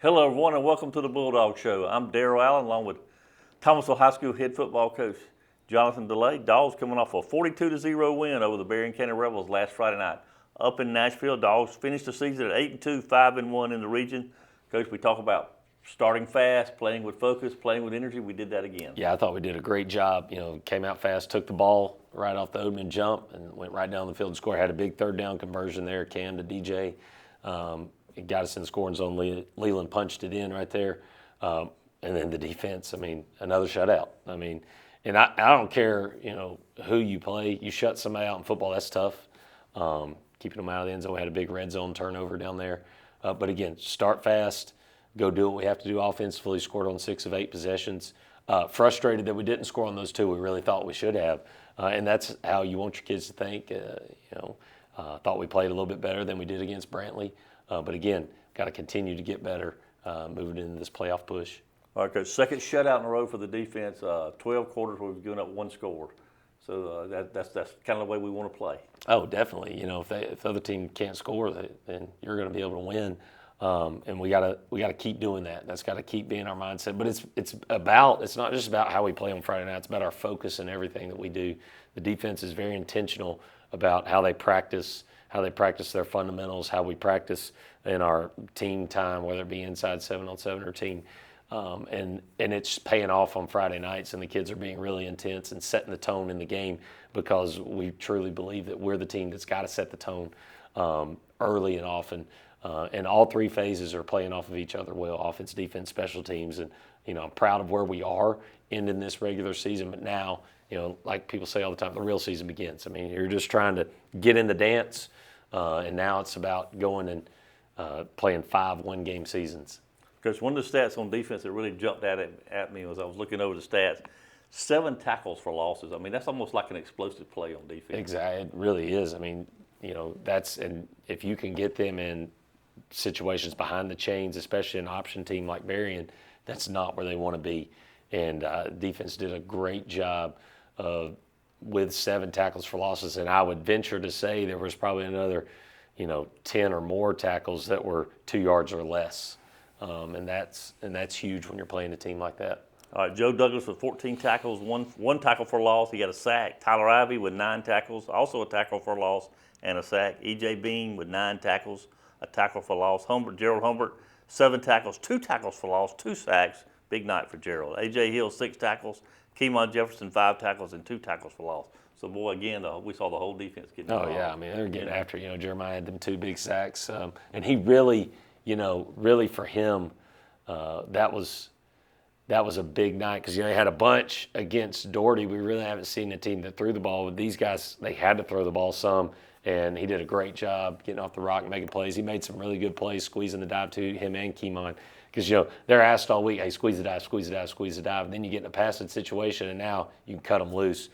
Hello, everyone, and welcome to the Bulldog Show. I'm Darrell Allen, along with Thomasville High School head football coach Jonathan DeLay. Dogs coming off a 42-0 win over the Berrien County Rebels last Friday night. Up in Nashville, Dogs finished the season at 8-2, 5-1 in the region. Coach, we talk about starting fast, playing with focus, playing with energy. We did that again. Yeah, I thought we did a great job. Came out fast, took the ball right off the opening jump, and went right down the field and scored. Had a big third down conversion there, Cam to DJ. It got us in the scoring zone. Leland punched it in right there. And then the defense, another shutout. And I don't care, who you play. You shut somebody out in football, that's tough. Keeping them out of the end zone. We had a big red zone turnover down there. But again, start fast, go do what we have to do offensively. Scored on 6 of 8 possessions. Frustrated that we didn't score on those 2 we really thought we should have. And that's how you want your kids to think. Thought we played a little bit better than we did against Brantley. But again, got to continue to get better moving into this playoff push. All right, Coach, second shutout in a row for the defense. 12 quarters where we've given up 1 score. So that's kind of the way we want to play. Oh, definitely. If the other team can't score, then you're going to be able to win. And we gotta keep doing that. That's got to keep being our mindset. But it's not just about how we play on Friday night. It's about our focus and everything that we do. The defense is very intentional about how they practice their fundamentals, how we practice in our team time, whether it be inside 7-on-7 or team. And it's paying off on Friday nights, and the kids are being really intense and setting the tone in the game because we truly believe that we're the team that's got to set the tone early and often. And all 3 phases are playing off of each other well, offense, defense, special teams. And, I'm proud of where we are ending this regular season. But now, like people say all the time, the real season begins. You're just trying to get in the dance, and now it's about going and playing 5 one-game seasons. Coach, one of the stats on defense that really jumped at me was I was looking over the stats. 7 tackles for losses. That's almost like an explosive play on defense. Exactly, it really is. And if you can get them in situations behind the chains, especially an option team like Berrien, that's not where they want to be. And defense did a great job with 7 tackles for losses. And I would venture to say there was probably another, 10 or more tackles that were 2 yards or less. And that's huge when you're playing a team like that. All right, Joe Douglas with 14 tackles, one tackle for loss. He got a sack. Tyler Ivey with 9 tackles, also a tackle for loss and a sack. E.J. Bean with 9 tackles, a tackle for loss. Gerald Humbert, 7 tackles, 2 tackles for loss, 2 sacks. Big night for Gerald. A.J. Hill, 6 tackles. Keemon Jefferson, 5 tackles and 2 tackles for loss. So, boy, again, we saw the whole defense getting involved. Oh, yeah. They're getting after it. Jeremiah had them 2 big sacks. And he really, really for him, that was a big night because, they had a bunch against Doherty. We really haven't seen a team that threw the ball. With these guys, they had to throw the ball some. And he did a great job getting off the rock and making plays. He made some really good plays, squeezing the dive to him and Keemon. Because, they're asked all week, hey, squeeze the dive, squeeze the dive, squeeze the dive. And then you get in a passing situation, and now you can cut them loose.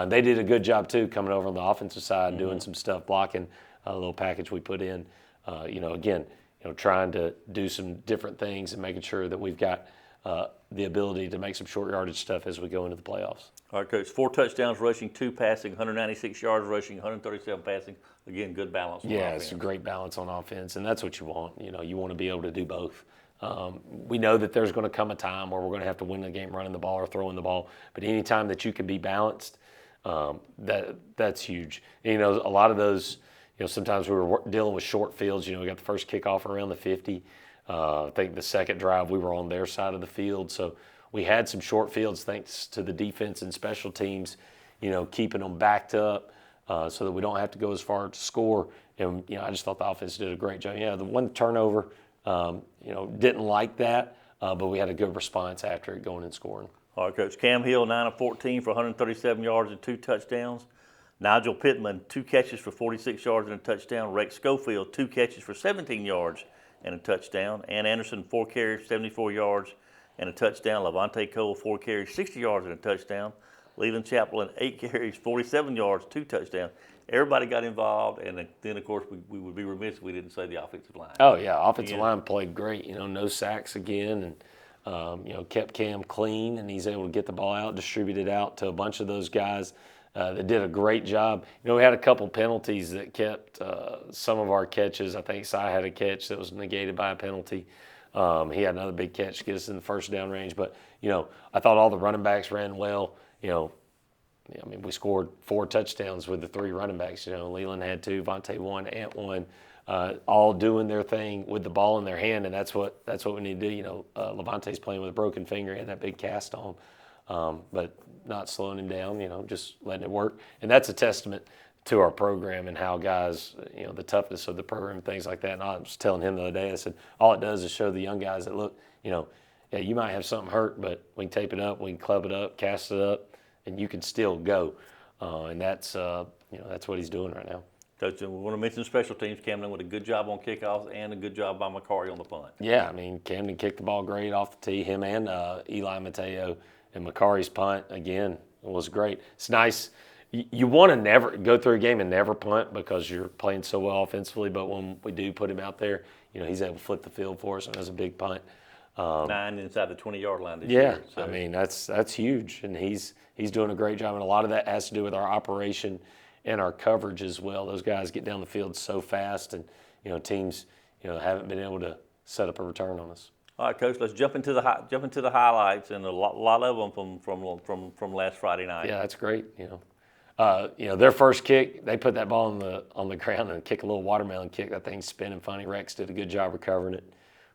They did a good job, too, coming over on the offensive side and doing some stuff, blocking a little package we put in. Trying to do some different things and making sure that we've got the ability to make some short yardage stuff as we go into the playoffs. All right, Coach, 4 touchdowns rushing, 2 passing, 196 yards rushing, 137 passing. Again, good balance on offense. It's a great balance on offense, and that's what you want. You want to be able to do both. We know that there's going to come a time where we're going to have to win the game running the ball or throwing the ball, but any time that you can be balanced, that's huge. And, a lot of those, sometimes we were dealing with short fields. We got the first kickoff around the 50. I think the second drive we were on their side of the field. So we had some short fields thanks to the defense and special teams, keeping them backed up so that we don't have to go as far to score. And, I just thought the offense did a great job. The one turnover, didn't like that, but we had a good response after it going and scoring. All right, Coach. Cam Hill, 9 of 14 for 137 yards and 2 touchdowns. Nigel Pittman, 2 catches for 46 yards and a touchdown. Rex Schofield, 2 catches for 17 yards and a touchdown. Ann Anderson, 4 carries, 74 yards and a touchdown. Levante Cole, 4 carries, 60 yards and a touchdown. Leland Chaplin, 8 carries, 47 yards, 2 touchdowns. Everybody got involved, and then, of course, we would be remiss if we didn't say the offensive line. Oh, yeah, offensive line played great. No sacks again, and, kept Cam clean, and he's able to get the ball out, distribute it out to a bunch of those guys that did a great job. We had a couple penalties that kept some of our catches. I think Cy had a catch that was negated by a penalty. He had another big catch to get us in the first down range. But, I thought all the running backs ran well. We scored 4 touchdowns with the 3 running backs. Leland had 2, Vontae 1, Ant 1, all doing their thing with the ball in their hand, and that's what we need to do. Levante's playing with a broken finger, he had that big cast on, but not slowing him down. Just letting it work, and that's a testament to our program and how guys, the toughness of the program, things like that. And I was telling him the other day, I said, all it does is show the young guys that look, yeah, you might have something hurt, but we can tape it up, we can club it up, cast it up, and you can still go. And that's what he's doing right now. Coach, we want to mention special teams. Camden with a good job on kickoffs and a good job by Macari on the punt. Yeah, Camden kicked the ball great off the tee. Him and Eli Mateo, and Macari's punt again was great. It's nice. You want to never go through a game and never punt because you're playing so well offensively. But when we do put him out there, he's able to flip the field for us, and that's a big punt. 9 inside the 20-yard line this year. Yeah, so. That's huge, and he's doing a great job. And a lot of that has to do with our operation and our coverage as well. Those guys get down the field so fast, and teams haven't been able to set up a return on us. All right, Coach. Let's jump into the highlights, and a lot of them from last Friday night. Yeah, that's great. Their first kick, they put that ball on the ground and kick a little watermelon kick. That thing's spinning funny. Rex did a good job recovering it.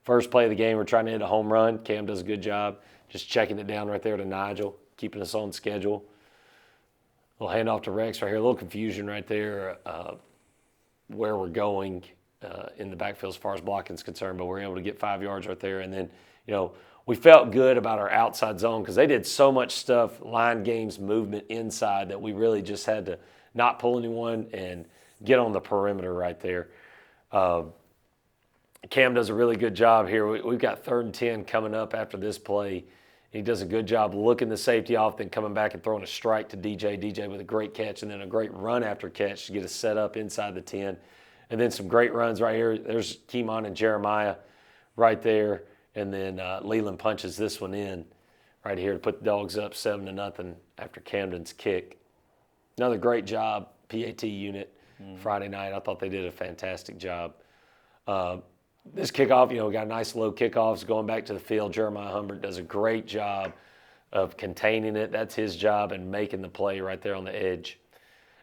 First play of the game, we're trying to hit a home run. Cam does a good job just checking it down right there to Nigel, keeping us on schedule. We'll hand off to Rex right here. A little confusion right there where we're going in the backfield as far as blocking is concerned, but we're able to get 5 yards right there. And then, we felt good about our outside zone because they did so much stuff, line games, movement inside, that we really just had to not pull anyone and get on the perimeter right there. Cam does a really good job here. We've got 3rd and 10 coming up after this play. He does a good job looking the safety off, then coming back and throwing a strike to DJ. DJ with a great catch, and then a great run after catch to get us set up inside the 10. And then some great runs right here. There's Keemon and Jeremiah right there. And then Leland punches this one in right here to put the Dogs up 7-0 after Camden's kick. Another great job, PAT unit, Friday night. I thought they did a fantastic job. This kickoff, we got nice low kickoffs going back to the field. Jeremiah Humbert does a great job of containing it. That's his job, and making the play right there on the edge.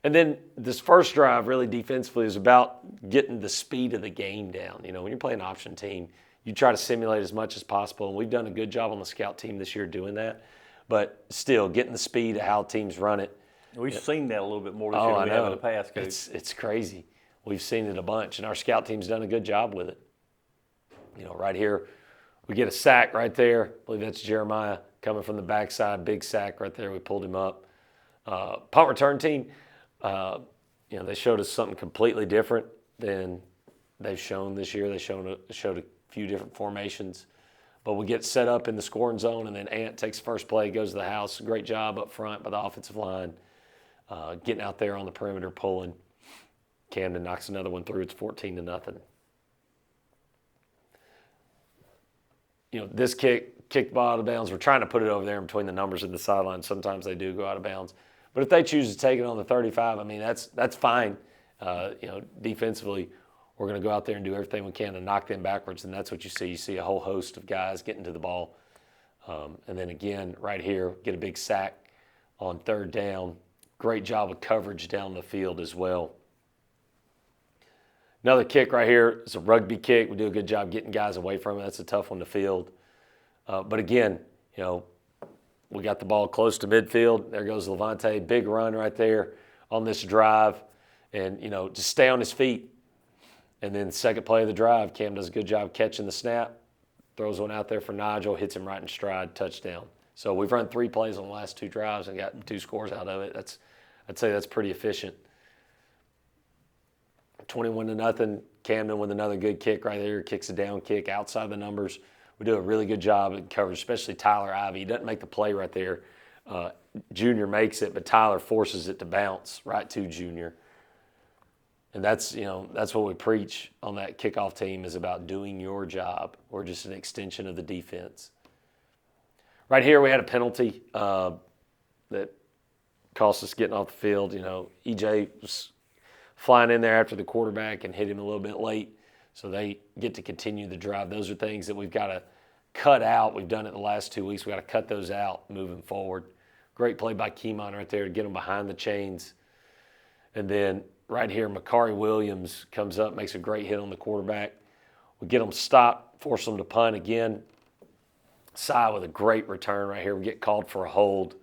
And then this first drive, really defensively, is about getting the speed of the game down. When you're playing an option team, you try to simulate as much as possible, and we've done a good job on the scout team this year doing that. But still, getting the speed of how teams run it. We've seen that a little bit more this year than we have in the past, Coach. It's crazy. We've seen it a bunch, and our scout team's done a good job with it. Right here, we get a sack right there. I believe that's Jeremiah coming from the backside, big sack right there. We pulled him up. Punt return team, they showed us something completely different than they've shown this year. They showed a few different formations. But we get set up in the scoring zone, and then Ant takes first play, goes to the house. Great job up front by the offensive line, getting out there on the perimeter, pulling. Camden knocks another one through. It's 14-0. This kicked the ball out of bounds. We're trying to put it over there in between the numbers in the sideline. Sometimes they do go out of bounds. But if they choose to take it on the 35, that's fine. Defensively, we're going to go out there and do everything we can to knock them backwards, and that's what you see. You see a whole host of guys getting to the ball. And then again, right here, get a big sack on 3rd down. Great job of coverage down the field as well. Another kick right here is a rugby kick. We do a good job getting guys away from it. That's a tough one to field. But again, we got the ball close to midfield. There goes Levante. Big run right there on this drive. And, just stay on his feet. And then second play of the drive, Cam does a good job catching the snap. Throws one out there for Nigel. Hits him right in stride. Touchdown. So we've run 3 plays on the last 2 drives and got 2 scores out of it. I'd say that's pretty efficient. 21-0. Camden with another good kick right there. Kicks a down kick outside the numbers. We do a really good job at coverage, especially Tyler Ivey. He doesn't make the play right there. Junior makes it, but Tyler forces it to bounce right to Junior. And that's what we preach on that kickoff team, is about doing your job. We're just an extension of the defense. Right here, we had a penalty that cost us getting off the field. EJ was flying in there after the quarterback and hit him a little bit late. So they get to continue the drive. Those are things that we've got to cut out. We've done it the last 2 weeks. We've got to cut those out moving forward. Great play by Keemon right there to get them behind the chains. And then right here, Makari Williams comes up, makes a great hit on the quarterback. We get them stopped, force them to punt again. Cy with a great return right here. We get called for a hold.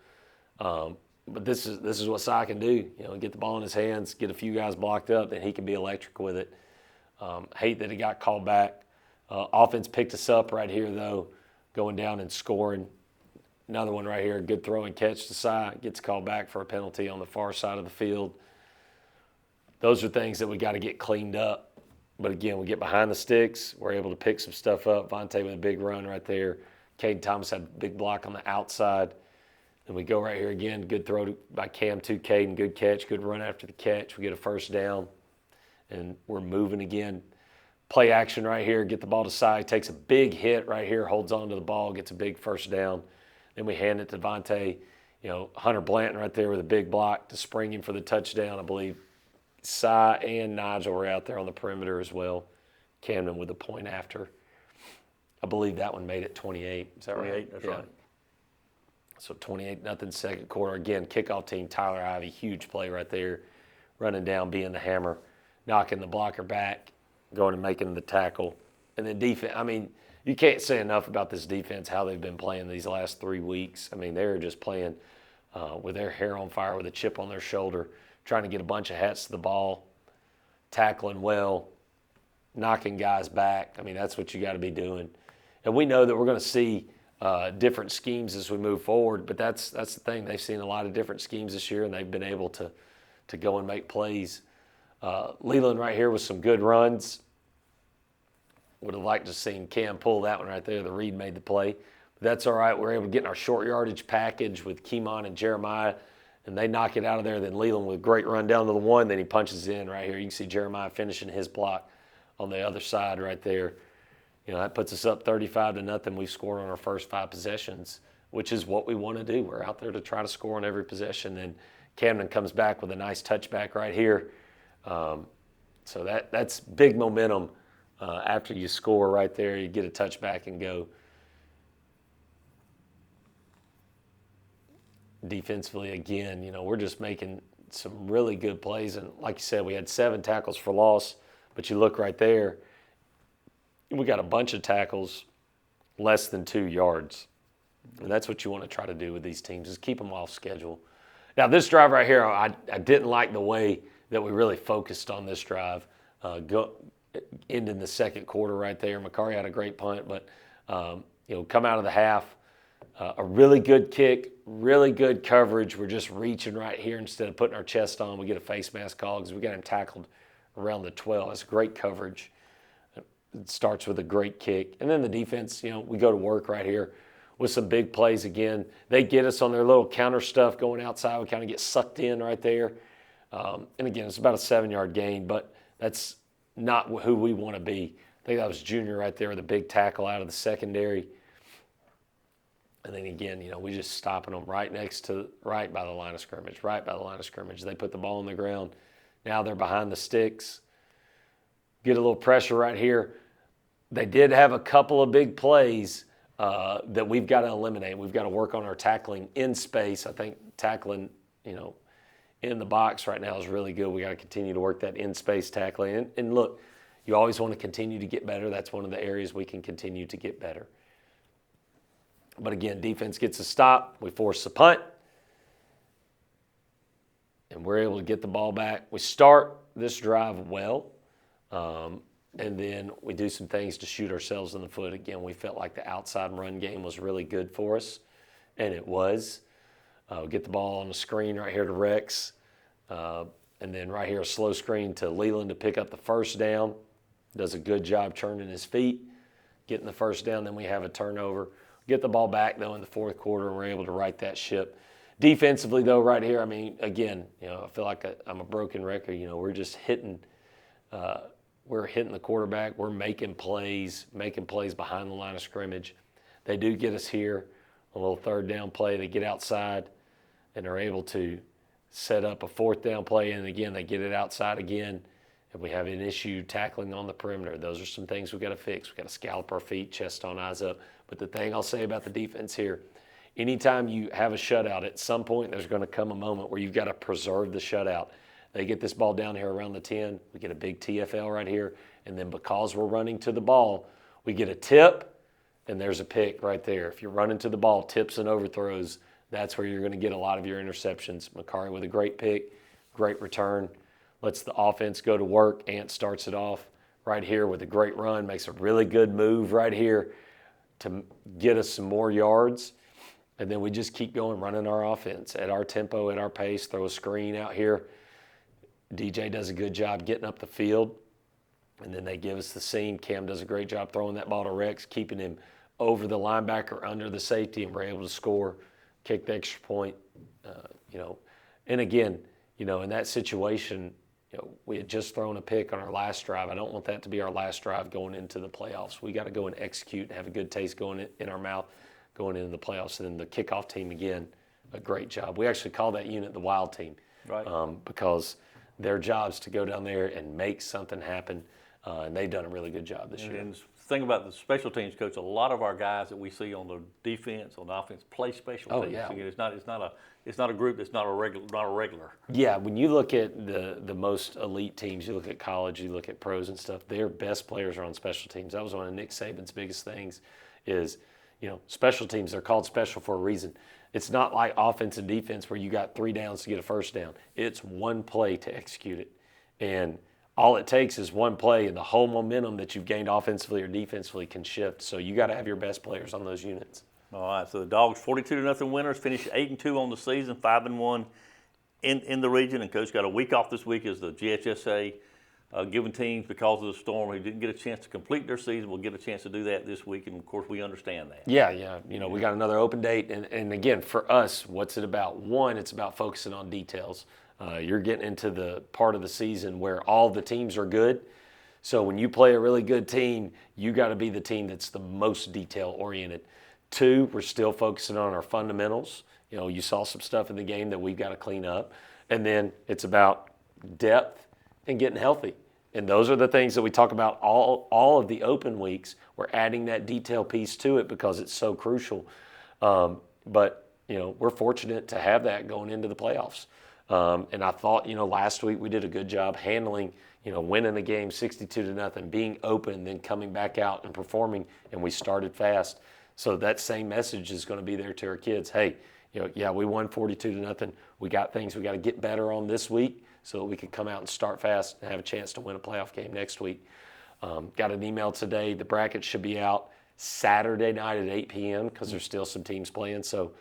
But this is what Cy can do. Get the ball in his hands, get a few guys blocked up, then he can be electric with it. Hate that he got called back. Offense picked us up right here, though, going down and scoring. Another one right here, good throw and catch to Cy. Gets called back for a penalty on the far side of the field. Those are things that we got to get cleaned up. But again, we get behind the sticks. We're able to pick some stuff up. Vontae with a big run right there. Caden Thomas had a big block on the outside. And we go right here again. Good throw by Cam to Caden. Good catch. Good run after the catch. We get a first down. And we're moving again. Play action right here. Get the ball to Cy. Takes a big hit right here. Holds on to the ball. Gets a big first down. Then we hand it to Vontae. Hunter Blanton right there with a big block to spring him for the touchdown. I believe Cy and Nigel were out there on the perimeter as well. Camden with the point after. I believe that one made it 28. Is that 28, right? that's right. So 28-0 second quarter. Again, kickoff team, Tyler Ivey, huge play right there. Running down, being the hammer, knocking the blocker back, going and making the tackle. And then defense, you can't say enough about this defense, how they've been playing these last 3 weeks. They're just playing with their hair on fire, with a chip on their shoulder, trying to get a bunch of hats to the ball, tackling well, knocking guys back. That's what you got to be doing. And we know that we're going to see different schemes as we move forward, but that's the thing. They've seen a lot of different schemes this year, and they've been able to go and make plays. Leland right here with some good runs. Would have liked to have seen Cam pull that one right there. The Reed made the play. But that's all right. We're able to get in our short yardage package with Keemon and Jeremiah, and they knock it out of there. Then Leland with a great run down to the one. Then he punches in right here. You can see Jeremiah finishing his block on the other side right there. That puts us up 35-0. We've scored on our first 5 possessions, which is what we want to do. We're out there to try to score on every possession. And Camden comes back with a nice touchback right here. So that's big momentum. After you score right there, you get a touchback and go. Defensively, again, we're just making some really good plays. And like you said, we had 7 tackles for loss, but you look right there, we got a bunch of tackles less than 2 yards. And that's what you want to try to do with these teams, is keep them off schedule. Now, this drive right here, I didn't like the way that we really focused on this drive. Ending the second quarter right there. Makari had a great punt, but come out of the half, a really good kick, really good coverage. We're just reaching right here instead of putting our chest on. We get a face mask call because we got him tackled around the 12. That's great coverage. It starts with a great kick. And then the defense, we go to work right here with some big plays again. They get us on their little counter stuff going outside. We kind of get sucked in right there. And again, it's about a 7-yard gain, but that's not who we want to be. I think that was Junior right there with a big tackle out of the secondary. And then again, we just stopping them right by the line of scrimmage, They put the ball on the ground. Now they're behind the sticks. Get a little pressure right here. They did have a couple of big plays that we've got to eliminate. We've got to work on our tackling in space. I think tackling, in the box right now is really good. We got to continue to work that in-space tackling. And look, you always want to continue to get better. That's one of the areas we can continue to get better. But again, defense gets a stop. We force the punt. And we're able to get the ball back. We start this drive well. And then we do some things to shoot ourselves in the foot. Again, we felt like the outside run game was really good for us. And it was. We get the ball on the screen right here to Rex. And then right here, a slow screen to Leland to pick up the first down. Does a good job turning his feet, getting the first down. Then we have a turnover. Get the ball back, though, in the fourth quarter, and we're able to right that ship. Defensively, though, right here, again, I feel like I'm a broken record. We're just hitting we're hitting the quarterback. We're making plays behind the line of scrimmage. They do get us here, a little third down play. They get outside and are able to set up a fourth down play. And again, they get it outside again. If we have an issue tackling on the perimeter, those are some things we got to fix. We got to scallop our feet, chest on, eyes up. But the thing I'll say about the defense here, anytime you have a shutout, at some point there's going to come a moment where you've got to preserve the shutout. They get this ball down here around the 10. We get a big TFL right here. And then because we're running to the ball, we get a tip, and there's a pick right there. If you're running to the ball, tips and overthrows, that's where you're going to get a lot of your interceptions. Makari with a great pick, great return, lets the offense go to work. Ant starts it off right here with a great run, makes a really good move right here to get us some more yards. And then we just keep going, running our offense at our tempo, at our pace, throw a screen out here. DJ does a good job getting up the field, and then they give us the seam. Cam does a great job throwing that ball to Rex, keeping him over the linebacker, under the safety, and we're able to score, kick the extra point. And again, in that situation, we had just thrown a pick on our last drive. I don't want that to be our last drive going into the playoffs. We got to go and execute and have a good taste going in our mouth going into the playoffs. And then the kickoff team, again, a great job. We actually call that unit the Wild Team, right? Because their job's to go down there and make something happen, and they've done a really good job this year. And the thing about the special teams coach, a lot of our guys that we see on the defense, on the offense, play special teams. Yeah. Again, it's not a group that's not a regular. Yeah, when you look at the most elite teams, you look at college, you look at pros and stuff, their best players are on special teams. That was one of Nick Saban's biggest things is, special teams, they're called special for a reason. It's not like offense and defense where you got 3 downs to get a first down. It's one play to execute it. And all it takes is one play, and the whole momentum that you've gained offensively or defensively can shift. So you got to have your best players on those units. All right, so the Dogs 42-0 winners, finished 8-2 on the season, 5-1 in the region. And Coach got a week off this week as the GHSA giving teams, because of the storm, who didn't get a chance to complete their season, will get a chance to do that this week. And, of course, we understand that. Yeah. We got another open date. And again, for us, what's it about? One, it's about focusing on details. You're getting into the part of the season where all the teams are good. So when you play a really good team, you got to be the team that's the most detail-oriented. 2, we're still focusing on our fundamentals. You saw some stuff in the game that we've got to clean up. And then it's about depth and getting healthy. And those are the things that we talk about all of the open weeks. We're adding that detail piece to it because it's so crucial. But we're fortunate to have that going into the playoffs. And I thought, last week we did a good job handling, winning the game 62-0, being open, then coming back out and performing, and we started fast. So that same message is going to be there to our kids. Hey, we won 42-0. We got things we got to get better on this week so that we can come out and start fast and have a chance to win a playoff game next week. Got an email today. The brackets should be out Saturday night at 8 p.m. because there's still some teams playing. So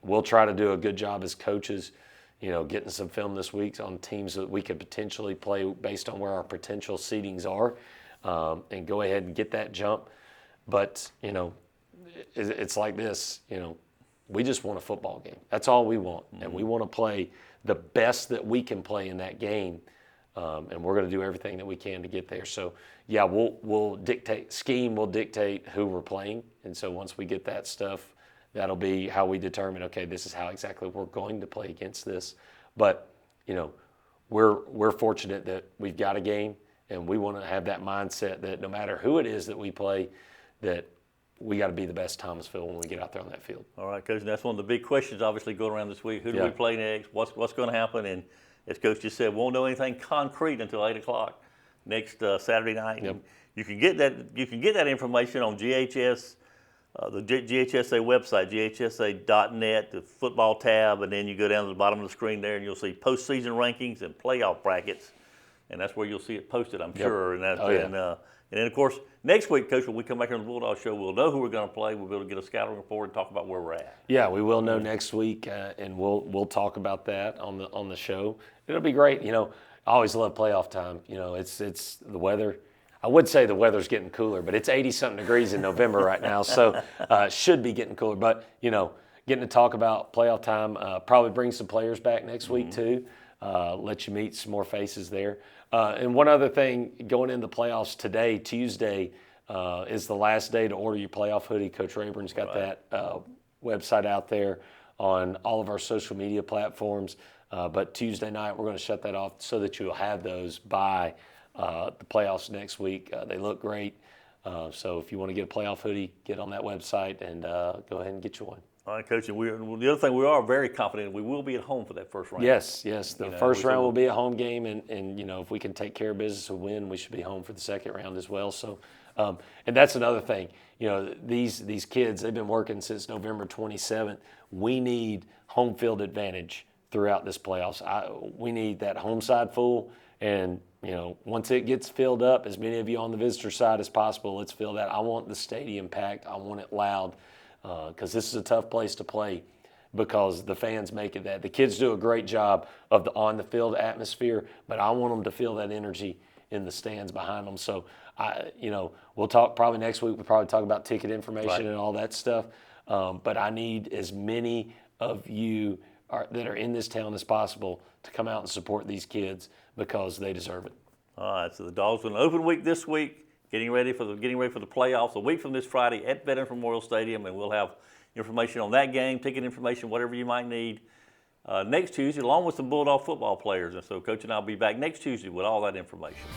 we'll try to do a good job as coaches, getting some film this week on teams that we could potentially play based on where our potential seedings are, and go ahead and get that jump. But, it's like this, we just want a football game. That's all we want. Mm-hmm. And we want to play the best that we can play in that game. And we're going to do everything that we can to get there. So, yeah, we'll dictate, scheme will dictate who we're playing. And so once we get that stuff, that'll be how we determine, okay, this is how exactly we're going to play against this. But, we're fortunate that we've got a game, and we want to have that mindset that no matter who it is that we play, that we got to be the best Thomasville when we get out there on that field. All right, Coach, and that's one of the big questions obviously going around this week. Who do we play next? What's going to happen? And as Coach just said, we won't know anything concrete until 8 o'clock next Saturday night. Yep. And you can get that information on GHS, the GHSA website, ghsa.net, the football tab, and then you go down to the bottom of the screen there and you'll see postseason rankings and playoff brackets, and that's where you'll see it posted, I'm sure. And and then, of course, next week, Coach, when we come back here on the Bulldog Show, we'll know who we're going to play. We'll be able to get a scouting report and talk about where we're at. Yeah, we will know next week, and we'll talk about that on the show. It'll be great. I always love playoff time. It's the weather. I would say the weather's getting cooler, but it's 80-something degrees in November right now, so should be getting cooler. But, getting to talk about playoff time, probably bring some players back next week too, let you meet some more faces there. And one other thing, going into the playoffs today, Tuesday, is the last day to order your playoff hoodie. Coach Rayburn's got that website out there on all of our social media platforms. But Tuesday night, we're going to shut that off so that you'll have those by the playoffs next week. They look great. So if you want to get a playoff hoodie, get on that website and go ahead and get you one. All right, Coach. And the other thing, we are very confident we will be at home for that first round. Yes. The first round will be a home game, and if we can take care of business and win, we should be home for the second round as well. So, and that's another thing. These kids, they've been working since November 27th. We need home field advantage throughout this playoffs. We need that home side full, and once it gets filled up, as many of you on the visitor side as possible, let's fill that. I want the stadium packed. I want it loud. Because this is a tough place to play because the fans make it that. The kids do a great job of the on-the-field atmosphere, but I want them to feel that energy in the stands behind them. So, we'll talk probably next week. We'll probably talk about ticket information and all that stuff. But I need as many of you that are in this town as possible to come out and support these kids because they deserve it. All right, so the Dogs with an open week this week. Getting ready for the playoffs a week from this Friday at Veterans Memorial Stadium, and we'll have information on that game, ticket information, whatever you might need next Tuesday, along with some Bulldog football players. And so Coach and I will be back next Tuesday with all that information.